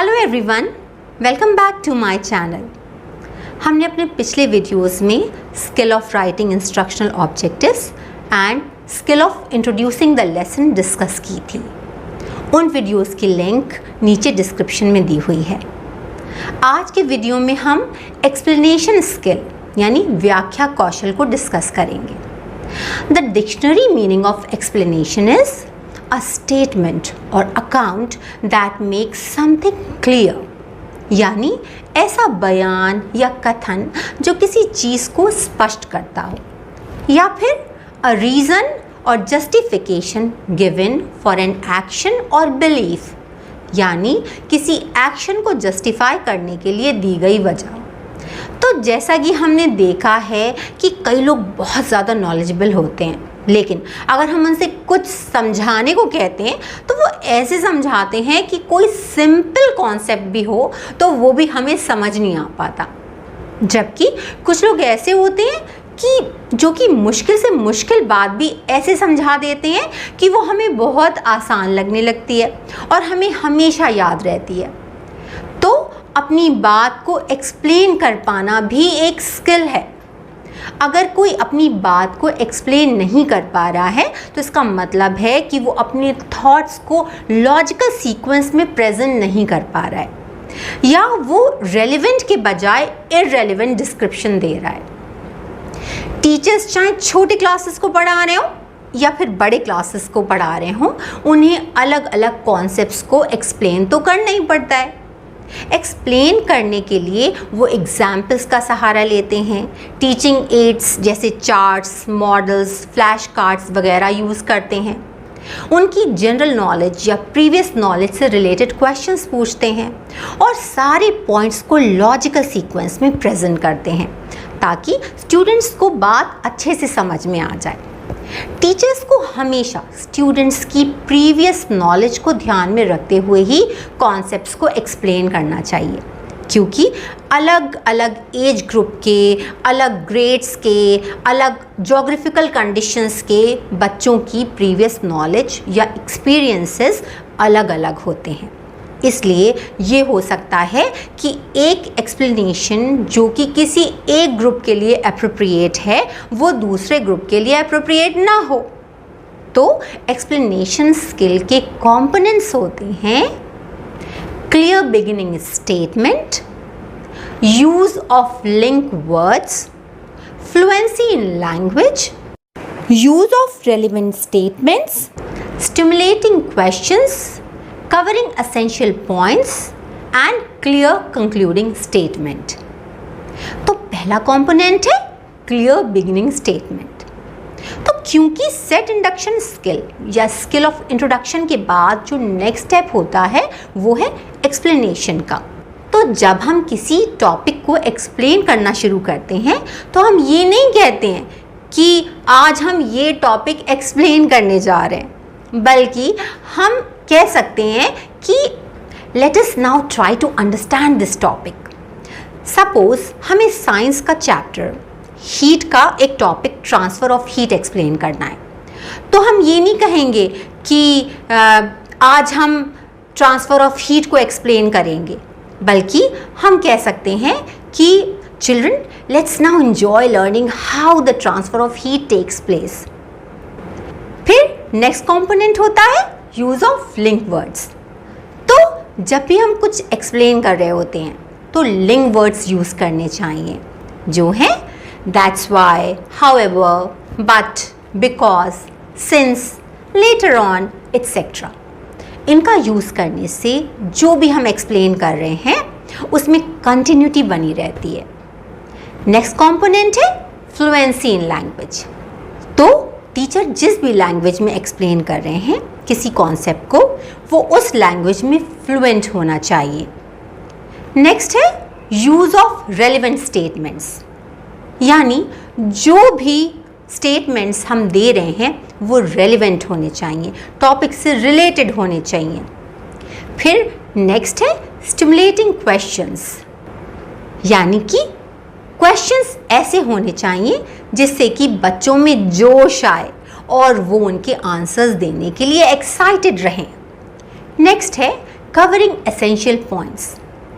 Hello everyone, welcome back to my channel. हमने अपने पिछले वीडियोस में skill of writing instructional objectives and skill of introducing the lesson discuss की थी। उन वीडियोस की लिंक नीचे डिस्क्रिप्शन में दी हुई है। आज के वीडियो में हम एक्सप्लेनेशन स्किल यानी व्याख्या कौशल को डिस्कस करेंगे। The dictionary meaning of explanation is a statement or account that makes something clear, यानी ऐसा बयान या कथन जो किसी चीज़ को स्पष्ट करता हो, या फिर a reason or justification given for an action or belief, यानी किसी एक्शन को जस्टिफाई करने के लिए दी गई वजह। तो जैसा कि हमने देखा है कि कई लोग बहुत ज़्यादा नॉलेजेबल होते हैं, लेकिन अगर हम उनसे कुछ समझाने को कहते हैं तो वो ऐसे समझाते हैं कि कोई सिंपल कॉन्सेप्ट भी हो तो वो भी हमें समझ नहीं आ पाता। जबकि कुछ लोग ऐसे होते हैं कि जो कि मुश्किल से मुश्किल बात भी ऐसे समझा देते हैं कि वो हमें बहुत आसान लगने लगती है और हमें हमेशा याद रहती है। तो अपनी बात को एक्सप्लेन कर पाना भी एक स्किल है। अगर कोई अपनी बात को एक्सप्लेन नहीं कर पा रहा है तो इसका मतलब है कि वो अपने थॉट्स को लॉजिकल सीक्वेंस में प्रेजेंट नहीं कर पा रहा है, या वो रेलेवेंट के बजाय इररेलेवेंट डिस्क्रिप्शन दे रहा है। टीचर्स चाहे छोटे क्लासेस को पढ़ा रहे हो या फिर बड़े क्लासेस को पढ़ा रहे हो, उन्हें अलग अलग कॉन्सेप्ट्स को एक्सप्लेन तो करना ही पड़ता है। एक्सप्लेन करने के लिए वो एग्जाम्पल्स का सहारा लेते हैं, टीचिंग एड्स जैसे चार्ट्स, मॉडल्स, फ्लैश कार्ड्स वगैरह यूज़ करते हैं। उनकी जनरल नॉलेज या प्रीवियस नॉलेज से रिलेटेड क्वेश्चंस पूछते हैं और सारे पॉइंट्स को लॉजिकल सीक्वेंस में प्रेजेंट करते हैं ताकि स्टूडेंट्स को बात अच्छे से समझ में आ जाए। टीचर्स को हमेशा स्टूडेंट्स की प्रीवियस नॉलेज को ध्यान में रखते हुए ही कॉन्सेप्ट्स को एक्सप्लेन करना चाहिए, क्योंकि अलग अलग एज ग्रुप के, अलग ग्रेड्स के, अलग ज्योग्राफिकल कंडीशंस के बच्चों की प्रीवियस नॉलेज या एक्सपीरियंसेस अलग अलग होते हैं। इसलिए ये हो सकता है कि एक एक्सप्लेनेशन जो कि किसी एक ग्रुप के लिए एप्रोप्रिएट है वो दूसरे ग्रुप के लिए एप्रोप्रिएट ना हो। तो एक्सप्लेनेशन स्किल के कंपोनेंट्स होते हैं clear beginning statement, use of link words, fluency in language, use of relevant statements, stimulating questions, covering essential points and clear concluding statement। तो पहला कंपोनेंट है क्लियर बिगिनिंग स्टेटमेंट। तो क्योंकि सेट इंडक्शन स्किल या skill of introduction के बाद जो next step होता है वो है एक्सप्लेनेशन का। तो जब हम किसी टॉपिक को एक्सप्लेन करना शुरू करते हैं तो हम ये नहीं कहते हैं कि आज हम ये टॉपिक एक्सप्लेन करने जा रहे हैं, बल्कि हम कह सकते हैं कि let us now try to understand this topic. Suppose हमें साइंस का चैप्टर हीट का एक topic transfer of heat explain करना है, तो हम ये नहीं कहेंगे कि आज हम ट्रांसफ़र ऑफ हीट को एक्सप्लेन करेंगे, बल्कि हम कह सकते हैं कि children let's now enjoy learning how the transfer of heat takes place. फिर नेक्स्ट कंपोनेंट होता है यूज़ ऑफ लिंक वर्ड्स। तो जब भी हम कुछ एक्सप्लेन कर रहे होते हैं तो लिंक वर्ड्स यूज़ करने चाहिए, जो हैं that's why, however, but, because, since, later on, etcetera. इनका यूज़ करने से जो भी हम एक्सप्लेन कर रहे हैं उसमें कंटिन्यूटी बनी रहती है। नेक्स्ट कंपोनेंट है फ्लुएंसी इन लैंग्वेज। तो टीचर जिस भी लैंग्वेज में एक्सप्लेन कर रहे हैं किसी कॉन्सेप्ट को, वो उस लैंग्वेज में फ्लुएंट होना चाहिए। नेक्स्ट है यूज़ ऑफ रेलेवेंट स्टेटमेंट्स, यानी जो भी स्टेटमेंट्स हम दे रहे हैं वो रेलेवेंट होने चाहिए, टॉपिक से रिलेटेड होने चाहिए। फिर नेक्स्ट है स्टिमुलेटिंग क्वेश्चंस, यानी कि क्वेश्चंस ऐसे होने चाहिए जिससे कि बच्चों में जोश आए और वो उनके आंसर्स देने के लिए एक्साइटेड रहें। नेक्स्ट है कवरिंग एसेंशियल पॉइंट्स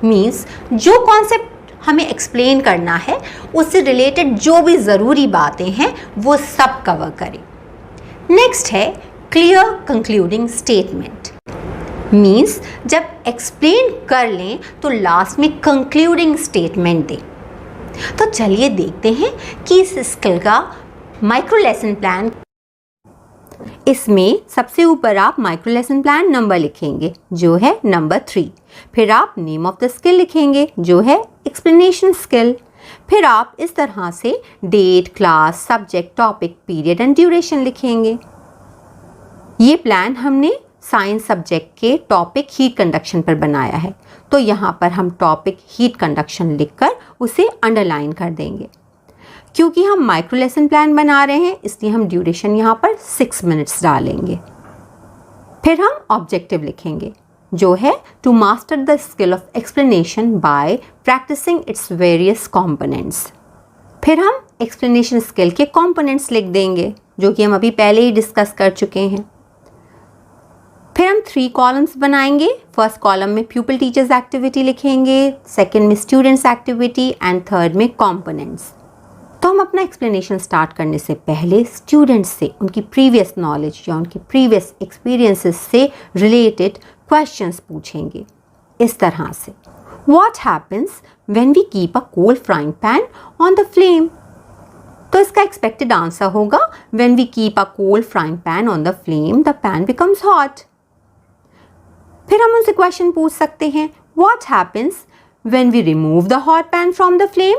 मीन्स जो कॉन्सेप्ट हमें एक्सप्लेन करना है उससे रिलेटेड जो भी ज़रूरी बातें हैं वो सब कवर करें। नेक्स्ट है क्लियर कंक्लूडिंग स्टेटमेंट मीन्स जब एक्सप्लेन कर लें तो लास्ट में कंक्लूडिंग स्टेटमेंट दें। तो चलिए देखते हैं कि इस स्किल का माइक्रो लेसन प्लान। इसमें सबसे ऊपर आप माइक्रो लेसन प्लान नंबर लिखेंगे जो है नंबर 3। फिर आप नेम ऑफ द स्किल लिखेंगे जो है एक्सप्लेनेशन स्किल। फिर आप इस तरह से date, class, subject, topic, period and duration लिखेंगे। ये प्लान हमने साइंस सब्जेक्ट के टॉपिक हीट कंडक्शन पर बनाया है, तो यहाँ पर हम टॉपिक हीट कंडक्शन लिखकर उसे अंडरलाइन कर देंगे। क्योंकि हम माइक्रो लेसन प्लान बना रहे हैं इसलिए हम ड्यूरेशन यहाँ पर 6 मिनट्स डालेंगे। फिर हम ऑब्जेक्टिव लिखेंगे जो है to master the skill of explanation by practising its various components. फिर हम एक्सप्लेनेशन स्किल के कंपोनेंट्स लिख देंगे जो कि हम अभी पहले ही डिस्कस कर चुके हैं। फिर हम 3 कॉलम्स बनाएंगे। फर्स्ट कॉलम में प्यूपिल टीचर्स एक्टिविटी लिखेंगे, सेकंड में स्टूडेंट्स एक्टिविटी एंड थर्ड में कंपोनेंट्स। तो हम अपना एक्सप्लेनेशन स्टार्ट करने से पहले स्टूडेंट्स से उनकी प्रीवियस नॉलेज या उनके प्रीवियस एक्सपीरियंसेस से रिलेटेड क्वेश्चंस पूछेंगे इस तरह से, what happens when we keep a cold frying pan on the flame. तो इसका एक्सपेक्टेड आंसर होगा when we keep a cold frying pan on the flame the pan becomes hot. फिर हम उनसे क्वेश्चन पूछ सकते हैं, what happens when we remove the hot pan from the flame.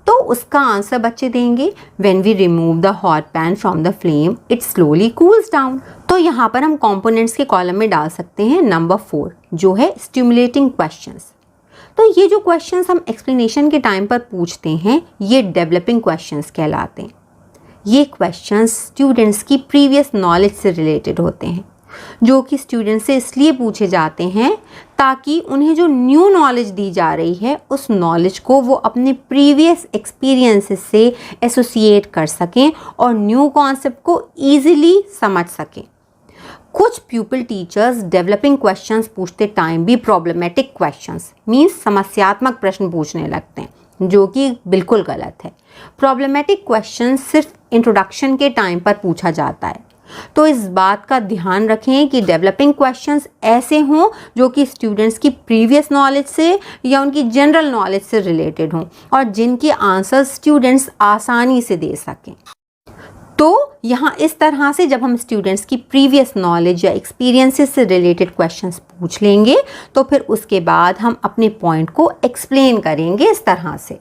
तो उसका आंसर बच्चे देंगे when we remove the hot pan from the flame it slowly cools down. तो यहाँ पर हम कंपोनेंट्स के कॉलम में डाल सकते हैं नंबर 4 जो है स्टिमुलेटिंग क्वेश्चंस। तो ये जो क्वेश्चंस हम एक्सप्लेनेशन के टाइम पर पूछते हैं ये डेवलपिंग क्वेश्चंस कहलाते हैं। ये क्वेश्चंस स्टूडेंट्स की प्रीवियस नॉलेज से रिलेटेड होते हैं जो कि स्टूडेंट्स से इसलिए पूछे जाते हैं ताकि उन्हें जो न्यू नॉलेज दी जा रही है उस नॉलेज को वो अपने प्रीवियस एक्सपीरियंसेस से एसोसिएट कर सकें और न्यू कॉन्सेप्ट को ईजिली समझ सकें। कुछ प्यूपिल टीचर्स डेवलपिंग क्वेश्चंस पूछते टाइम भी प्रॉब्लमेटिक क्वेश्चंस मीन्स समस्यात्मक प्रश्न पूछने लगते हैं जो कि बिल्कुल गलत है। प्रॉब्लमेटिक क्वेश्चन सिर्फ इंट्रोडक्शन के टाइम पर पूछा जाता है, तो इस बात का ध्यान रखें कि डेवलपिंग क्वेश्चंस ऐसे हों जो कि स्टूडेंट्स की प्रीवियस नॉलेज से या उनकी जनरल नॉलेज से रिलेटेड हों और जिनके आंसर स्टूडेंट्स आसानी से दे सकें। तो यहाँ इस तरह से जब हम स्टूडेंट्स की प्रीवियस नॉलेज या एक्सपीरियंसेस से रिलेटेड क्वेश्चंस पूछ लेंगे तो फिर उसके बाद हम अपने पॉइंट को एक्सप्लेन करेंगे इस तरह से।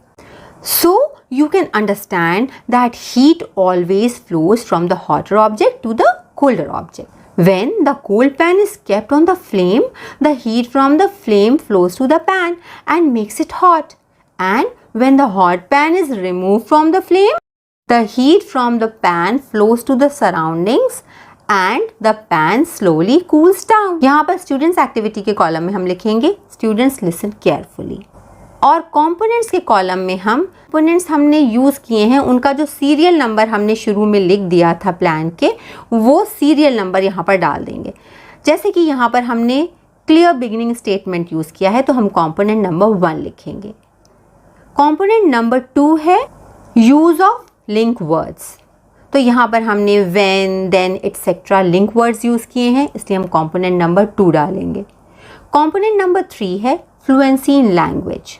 So you can understand that heat always flows from the hotter object to the colder object. When the cold pan is kept on the flame, the heat from the flame flows to the pan and makes it hot. And when the hot pan is removed from the flame, the heat from the pan flows to the surroundings and the pan slowly cools down. यहाँ पर students activity के column में हम लिखेंगे students listen carefully। और components के column में हम कंपोनेंट्स हमने यूज़ किए हैं उनका जो सीरियल नंबर हमने शुरू में लिख दिया था प्लान के वो सीरियल नंबर यहाँ पर डाल देंगे। जैसे कि यहाँ पर हमने क्लियर बिगिनिंग स्टेटमेंट यूज़ किया है तो हम कंपोनेंट नंबर 1 लिखेंगे। कंपोनेंट नंबर 2 है यूज़ ऑफ लिंक वर्ड्स। तो यहाँ पर हमने when, then etcetera link words use किए हैं इसलिए हम कंपोनेंट नंबर 2 डालेंगे। कंपोनेंट नंबर 3 है fluency in language.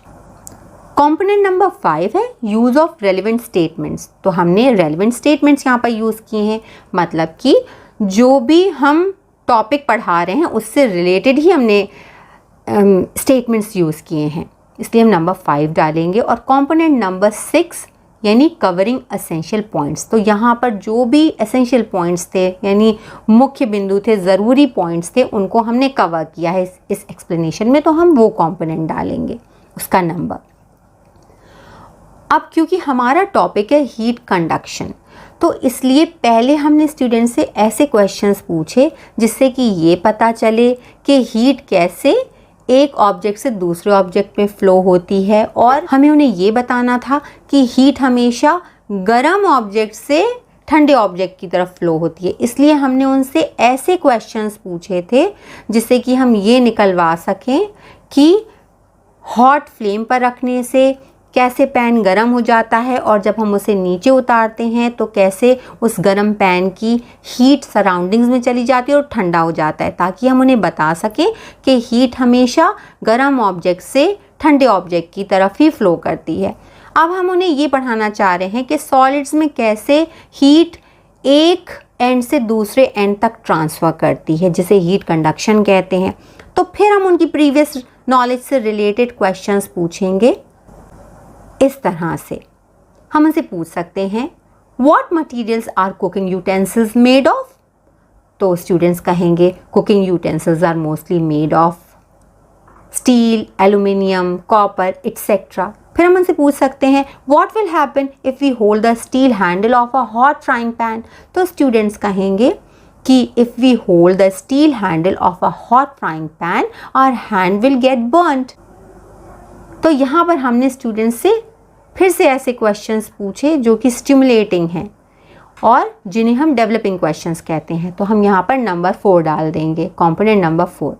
Component number 5 है यूज़ ऑफ रेलिवेंट स्टेटमेंट्स। तो हमने रेलिवेंट स्टेटमेंट्स यहाँ पर यूज़ किए हैं, मतलब कि जो भी हम टॉपिक पढ़ा रहे हैं उससे रिलेटेड ही हमने स्टेटमेंट्स यूज़ किए हैं इसलिए हम नंबर 5 डालेंगे। और कंपोनेंट नंबर 6 यानी कवरिंग एसेंशियल पॉइंट्स। तो यहाँ पर जो भी एसेंशियल पॉइंट्स थे यानी मुख्य बिंदु थे, ज़रूरी पॉइंट्स थे, उनको हमने कवर किया है इस एक्सप्लेनेशन में, तो हम वो कंपोनेंट डालेंगे उसका नंबर। अब क्योंकि हमारा टॉपिक है हीट कंडक्शन तो इसलिए पहले हमने स्टूडेंट से ऐसे क्वेश्चंस पूछे जिससे कि ये पता चले कि हीट कैसे एक ऑब्जेक्ट से दूसरे ऑब्जेक्ट में फ़्लो होती है, और हमें उन्हें ये बताना था कि हीट हमेशा गर्म ऑब्जेक्ट से ठंडे ऑब्जेक्ट की तरफ फ्लो होती है। इसलिए हमने उनसे ऐसे क्वेश्चंस पूछे थे जिससे कि हम ये निकलवा सकें कि हॉट फ्लेम पर रखने से कैसे पैन गर्म हो जाता है और जब हम उसे नीचे उतारते हैं तो कैसे उस गर्म पैन की हीट सराउंडिंग्स में चली जाती है और ठंडा हो जाता है, ताकि हम उन्हें बता सकें कि हीट हमेशा गर्म ऑब्जेक्ट से ठंडे ऑब्जेक्ट की तरफ ही फ्लो करती है। अब हम उन्हें ये पढ़ाना चाह रहे हैं कि सॉलिड्स में कैसे हीट एक एंड से दूसरे एंड तक ट्रांसफ़र करती है, जिसे हीट कंडक्शन कहते हैं। तो फिर हम उनकी प्रीवियस नॉलेज से रिलेटेड क्वेश्चंस पूछेंगे। इस तरह से हम उनसे पूछ सकते हैं, what materials are cooking utensils made of? तो स्टूडेंट्स कहेंगे cooking utensils are mostly made of steel, aluminium, copper etcetera. फिर हम उनसे पूछ सकते हैं, what will happen if we hold the steel handle of a hot frying pan? तो students कहेंगे कि if we hold the steel handle of a hot frying pan our hand will get burned. तो यहाँ पर हमने students से फिर से ऐसे क्वेश्चंस पूछे जो कि स्टिमुलेटिंग हैं और जिन्हें हम डेवलपिंग क्वेश्चंस कहते हैं। तो हम यहाँ पर नंबर 4 डाल देंगे, कंपोनेंट नंबर 4।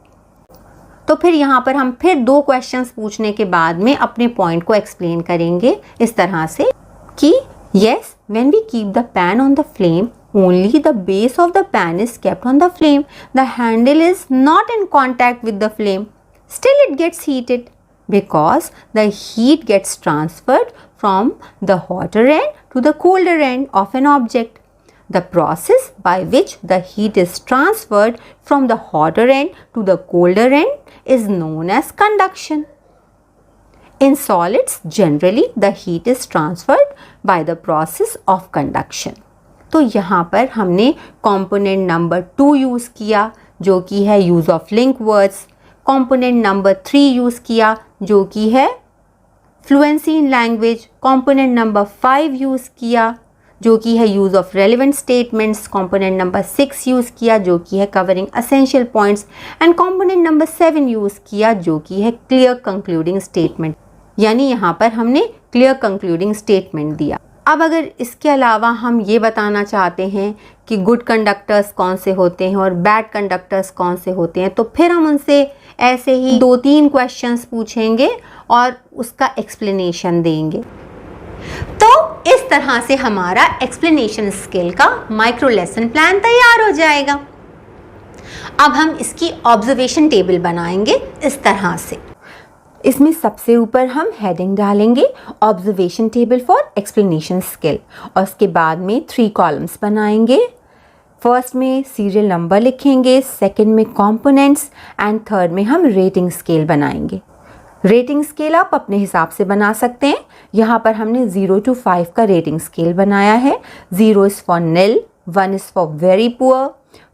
तो फिर यहाँ पर हम फिर 2 क्वेश्चंस पूछने के बाद में अपने पॉइंट को एक्सप्लेन करेंगे इस तरह से कि yes, when we keep the pan on the flame, only the base of the pan is kept on the flame. The handle is not in contact with the flame. Still it gets heated because the heat gets transferred from the hotter end to the colder end of an object. The process by which the heat is transferred from the hotter end to the colder end is known as conduction. In solids, generally the heat is transferred by the process of conduction. तो यहाँ पर हमने component number 2 use किया जो कि है use of link words, component number 3 use किया जो कि है fluency in language, component number 5 use किया जो कि है use of relevant statements, component number 6 use किया जो कि है covering essential points and component number 7 use किया जो कि है क्लियर कंक्लूडिंग स्टेटमेंट। यानी यहाँ पर हमने क्लियर कंक्लूडिंग स्टेटमेंट दिया। अब अगर इसके अलावा हम ये बताना चाहते हैं कि गुड कंडक्टर्स कौन से होते हैं और बैड कंडक्टर्स कौन से होते हैं, तो फिर हम उनसे ऐसे ही 2-3 क्वेश्चंस पूछेंगे और उसका एक्सप्लेनेशन देंगे। तो इस तरह से हमारा एक्सप्लेनेशन स्किल का माइक्रो लेसन प्लान तैयार हो जाएगा। अब हम इसकी ऑब्जर्वेशन टेबल बनाएंगे इस तरह से। इसमें सबसे ऊपर हम हेडिंग डालेंगे observation table for explanation skill और उसके बाद में 3 कॉलम्स बनाएंगे। फर्स्ट में सीरियल नंबर लिखेंगे, सेकंड में कंपोनेंट्स एंड थर्ड में हम रेटिंग स्केल बनाएंगे। रेटिंग स्केल आप अपने हिसाब से बना सकते हैं। यहाँ पर हमने 0 to 5 का रेटिंग स्केल बनाया है। 0 is for nil, 1 is for very poor,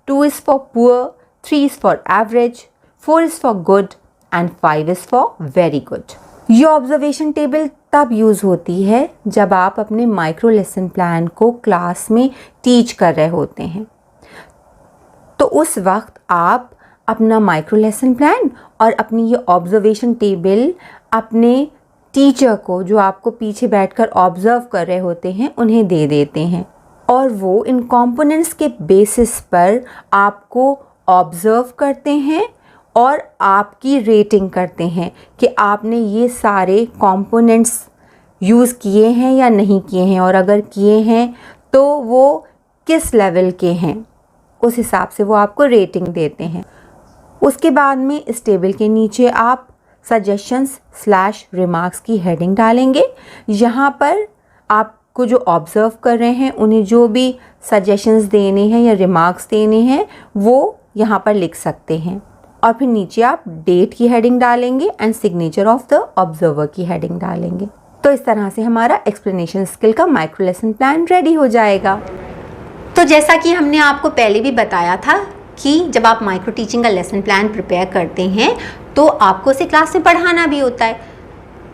2 is for poor, 3 is for average, 4 is for good and 5 is for very good. ये ऑब्जर्वेशन टेबल तब यूज़ होती है जब आप अपने माइक्रो लेसन प्लान को क्लास में टीच कर रहे होते हैं। तो उस वक्त आप अपना माइक्रो लेसन प्लान और अपनी ये ऑब्जर्वेशन टेबल अपने टीचर को, जो आपको पीछे बैठकर ऑब्ज़र्व कर रहे होते हैं, उन्हें दे देते हैं और वो इन कंपोनेंट्स के बेसिस पर आपको ऑब्ज़र्व करते हैं और आपकी रेटिंग करते हैं कि आपने ये सारे कंपोनेंट्स यूज़ किए हैं या नहीं किए हैं, और अगर किए हैं तो वो किस लेवल के हैं, उस हिसाब से वो आपको रेटिंग देते हैं। उसके बाद में इस टेबल के नीचे आप सजेशंस/रिमार्क्स की हेडिंग डालेंगे। यहाँ पर आपको जो ऑब्ज़र्व कर रहे हैं उन्हें जो भी सजेशंस देने हैं या रिमार्क्स देने हैं वो यहाँ पर लिख सकते हैं। और फिर नीचे आप डेट की हेडिंग डालेंगे and signature of the observer की हेडिंग डालेंगे। तो इस तरह से हमारा एक्सप्लेनेशन स्किल का माइक्रो लेसन प्लान रेडी हो जाएगा। तो जैसा कि हमने आपको पहले भी बताया था कि जब आप माइक्रो टीचिंग का लेसन प्लान प्रिपेयर करते हैं तो आपको उसे क्लास में पढ़ाना भी होता है।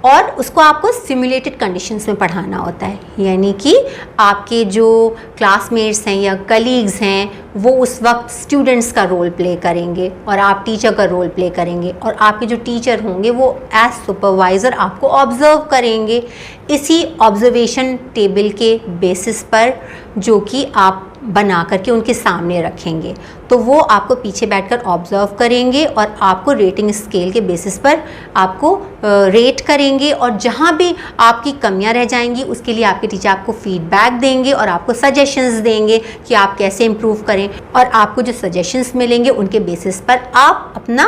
और उसको आपको सिमुलेटेड कंडीशंस में पढ़ाना होता है, यानी कि आपके जो क्लासमेट्स हैं या कलीग्स हैं वो उस वक्त स्टूडेंट्स का रोल प्ले करेंगे और आप टीचर का रोल प्ले करेंगे, और आपके जो टीचर होंगे वो एज सुपरवाइज़र आपको ऑब्ज़र्व करेंगे इसी ऑब्जर्वेशन टेबल के बेसिस पर जो कि आप बना करके उनके सामने रखेंगे। तो वो आपको पीछे बैठकर ऑब्ज़र्व करेंगे और आपको रेटिंग स्केल के बेसिस पर आपको रेट करेंगे, और जहाँ भी आपकी कमियां रह जाएंगी उसके लिए आपके टीचर आपको फीडबैक देंगे और आपको सजेशंस देंगे कि आप कैसे इम्प्रूव करें, और आपको जो सजेशंस मिलेंगे उनके बेसिस पर आप अपना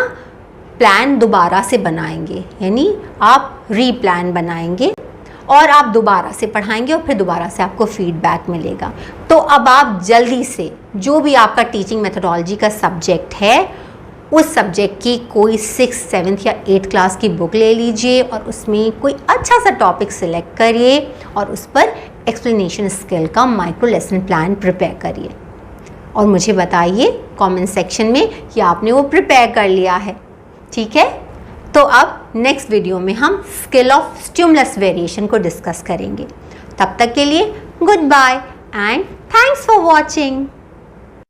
प्लान दोबारा से बनाएंगे, यानी आप रीप्लान बनाएंगे और आप दोबारा से पढ़ाएंगे और फिर दोबारा से आपको फीडबैक मिलेगा। तो अब आप जल्दी से जो भी आपका टीचिंग मेथोडोलॉजी का सब्जेक्ट है उस सब्जेक्ट की कोई 6th 7th या 8th क्लास की बुक ले लीजिए और उसमें कोई अच्छा सा टॉपिक सिलेक्ट करिए और उस पर एक्सप्लेनेशन स्किल का माइक्रो लेसन प्लान प्रिपेयर करिए और मुझे बताइए कमेंट सेक्शन में कि आपने वो प्रिपेयर कर लिया है। ठीक है, तो अब नेक्स्ट वीडियो में हम स्किल ऑफ स्टिमुलस वेरिएशन को डिस्कस करेंगे। तब तक के लिए good bye and thanks for watching.